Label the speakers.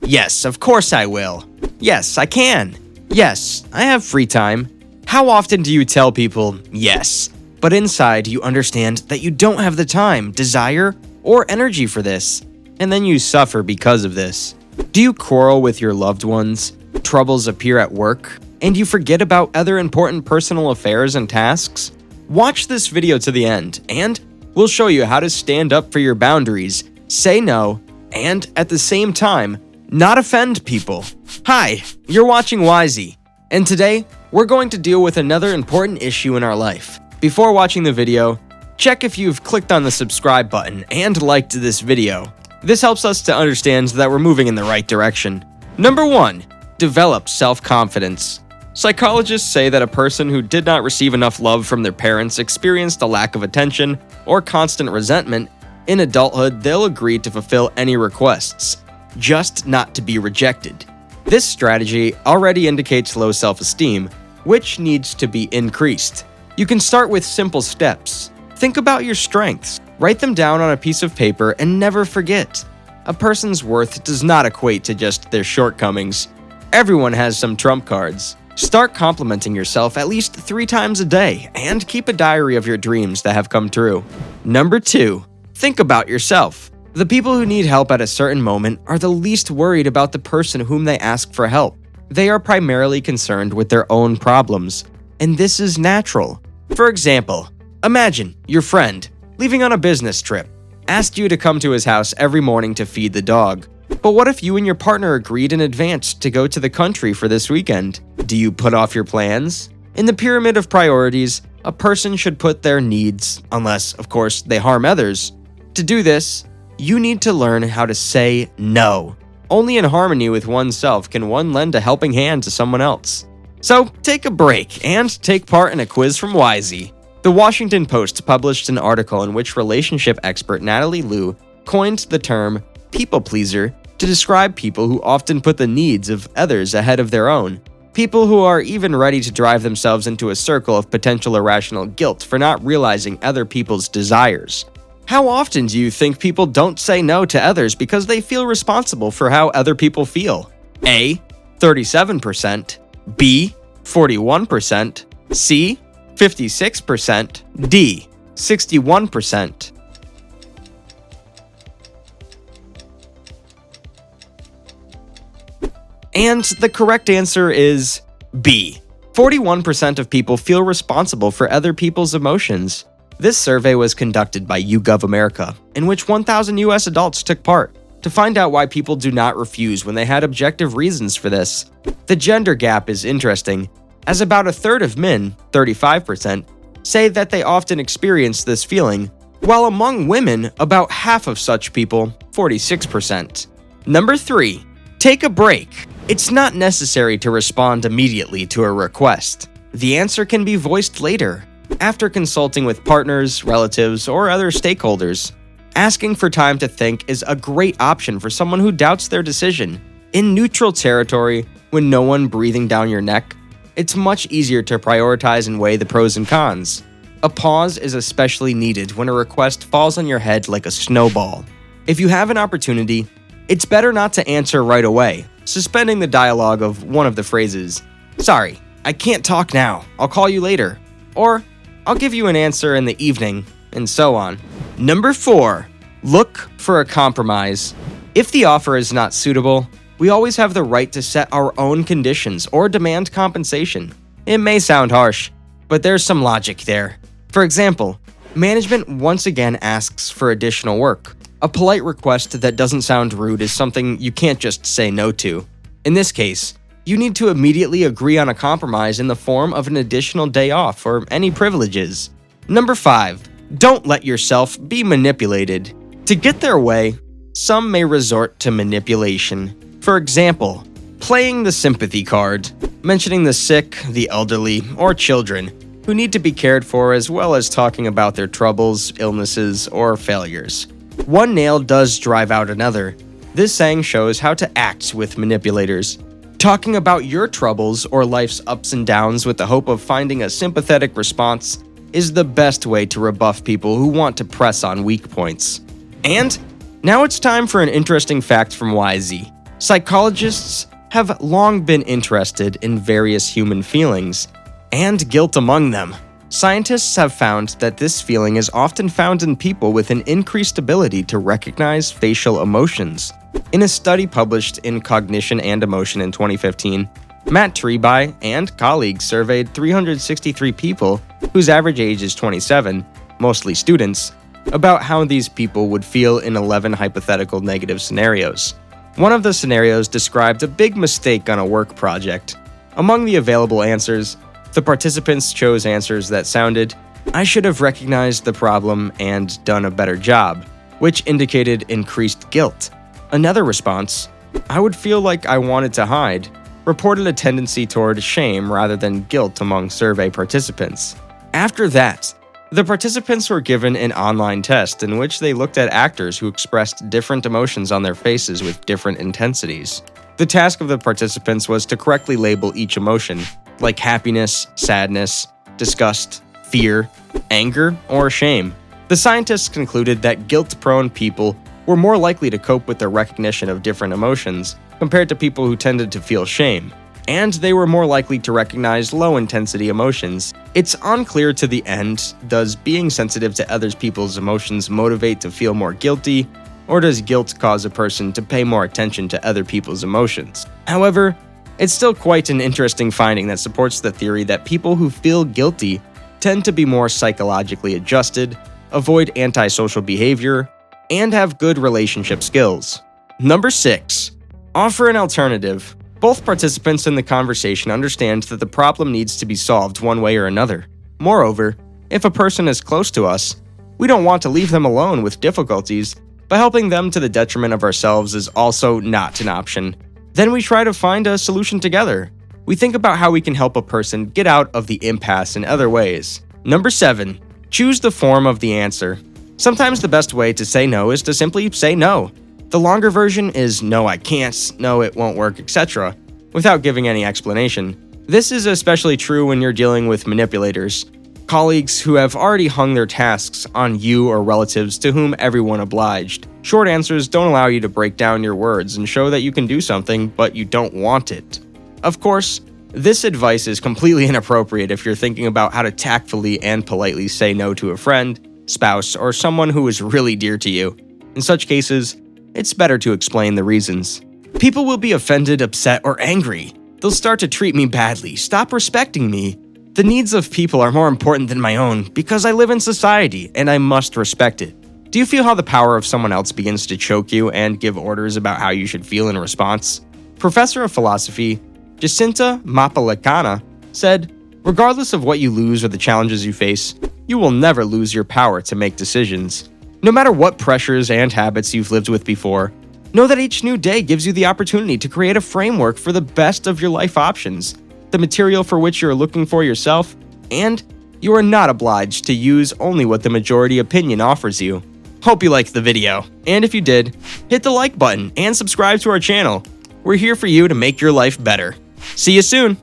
Speaker 1: Yes, of course I will. Yes, I can. Yes, I have free time. How often do you tell people yes, but inside you understand that you don't have the time, desire, or energy for this, and then you suffer because of this? Do you quarrel with your loved ones? Troubles appear at work, and you forget about other important personal affairs and tasks? Watch this video to the end, and we'll show you how to stand up for your boundaries, say no, and at the same time, not offend people. Hi, you're watching Wisey, and today we're going to deal with another important issue in our life. Before watching the video, check if you've clicked on the subscribe button and liked this video. This helps us to understand that we're moving in the right direction. Number 1. Develop self-confidence. Psychologists say that a person who did not receive enough love from their parents experienced a lack of attention or constant resentment. In adulthood, they'll agree to fulfill any requests, just not to be rejected. This strategy already indicates low self-esteem, which needs to be increased. You can start with simple steps. Think about your strengths, write them down on a piece of paper, and never forget. A person's worth does not equate to just their shortcomings. Everyone has some trump cards. Start complimenting yourself at least 3 times a day, and keep a diary of your dreams that have come true. Number 2. Think about yourself. The people who need help at a certain moment are the least worried about the person whom they ask for help. They are primarily concerned with their own problems, and this is natural. For example, imagine your friend, leaving on a business trip, asked you to come to his house every morning to feed the dog. But what if you and your partner agreed in advance to go to the country for this weekend? Do you put off your plans? In the pyramid of priorities, a person should put their needs, unless, of course, they harm others. To do this, you need to learn how to say no. Only in harmony with oneself can one lend a helping hand to someone else. So take a break and take part in a quiz from Wisey. The Washington Post published an article in which relationship expert Natalie Liu coined the term people pleaser to describe people who often put the needs of others ahead of their own. People who are even ready to drive themselves into a circle of potential irrational guilt for not realizing other people's desires. How often do you think people don't say no to others because they feel responsible for how other people feel? A. 37%, B. 41%, C. 56%, D. 61%. And the correct answer is B. 41% of people feel responsible for other people's emotions. This survey was conducted by YouGov America, in which 1,000 US adults took part, to find out why people do not refuse when they had objective reasons for this. The gender gap is interesting, as about a third of men, 35%, say that they often experience this feeling, while among women, about half of such people, 46%. Number 3. Take a break. It's not necessary to respond immediately to a request. The answer can be voiced later, after consulting with partners, relatives, or other stakeholders. Asking for time to think is a great option for someone who doubts their decision. In neutral territory, when no one breathing down your neck, it's much easier to prioritize and weigh the pros and cons. A pause is especially needed when a request falls on your head like a snowball. If you have an opportunity, it's better not to answer right away, suspending the dialogue of one of the phrases, "Sorry, I can't talk now, I'll call you later," or "I'll give you an answer in the evening," and so on. Number 4. Look for a compromise. If the offer is not suitable, we always have the right to set our own conditions or demand compensation. It may sound harsh, but there's some logic there. For example, management once again asks for additional work. A polite request that doesn't sound rude is something you can't just say no to. In this case, you need to immediately agree on a compromise in the form of an additional day off or any privileges. Number 5. Don't let yourself be manipulated. To get their way, some may resort to manipulation. For example, playing the sympathy card, mentioning the sick, the elderly, or children who need to be cared for, as well as talking about their troubles, illnesses, or failures. One nail does drive out another. This saying shows how to act with manipulators. Talking about your troubles or life's ups and downs with the hope of finding a sympathetic response is the best way to rebuff people who want to press on weak points. And now it's time for an interesting fact from Wisey. Psychologists have long been interested in various human feelings, and guilt among them. Scientists have found that this feeling is often found in people with an increased ability to recognize facial emotions. In a study published in Cognition and Emotion in 2015, Matt Trebye and colleagues surveyed 363 people whose average age is 27, mostly students, about how these people would feel in 11 hypothetical negative scenarios. One of the scenarios described a big mistake on a work project. Among the available answers, the participants chose answers that sounded, "I should have recognized the problem and done a better job," which indicated increased guilt. Another response, "I would feel like I wanted to hide," reported a tendency toward shame rather than guilt among survey participants. After that, the participants were given an online test in which they looked at actors who expressed different emotions on their faces with different intensities. The task of the participants was to correctly label each emotion, like happiness, sadness, disgust, fear, anger, or shame. The scientists concluded that guilt-prone people were more likely to cope with the recognition of different emotions compared to people who tended to feel shame, and they were more likely to recognize low-intensity emotions. It's unclear to the end, does being sensitive to other people's emotions motivate to feel more guilty, or does guilt cause a person to pay more attention to other people's emotions? However, it's still quite an interesting finding that supports the theory that people who feel guilty tend to be more psychologically adjusted, avoid antisocial behavior, and have good relationship skills. Number 6. Offer an alternative. Both participants in the conversation understand that the problem needs to be solved one way or another. Moreover, if a person is close to us, we don't want to leave them alone with difficulties, but helping them to the detriment of ourselves is also not an option. Then we try to find a solution together. We think about how we can help a person get out of the impasse in other ways. Number 7. Choose the form of the answer. Sometimes the best way to say no is to simply say no. The longer version is "no, I can't," "no, it won't work," etc., without giving any explanation. This is especially true when you're dealing with manipulators, colleagues who have already hung their tasks on you or relatives to whom everyone obliged. Short answers don't allow you to break down your words and show that you can do something, but you don't want it. Of course, this advice is completely inappropriate if you're thinking about how to tactfully and politely say no to a friend, spouse, or someone who is really dear to you. In such cases, it's better to explain the reasons. People will be offended, upset, or angry. They'll start to treat me badly, stop respecting me. The needs of people are more important than my own because I live in society and I must respect it. Do you feel how the power of someone else begins to choke you and give orders about how you should feel in response? Professor of philosophy Jacinta Mapalacana said, "Regardless of what you lose or the challenges you face, you will never lose your power to make decisions. No matter what pressures and habits you've lived with before, know that each new day gives you the opportunity to create a framework for the best of your life options, the material for which you're looking for yourself, and you are not obliged to use only what the majority opinion offers you." Hope you liked the video, and if you did, hit the like button and subscribe to our channel. We're here for you to make your life better. See you soon!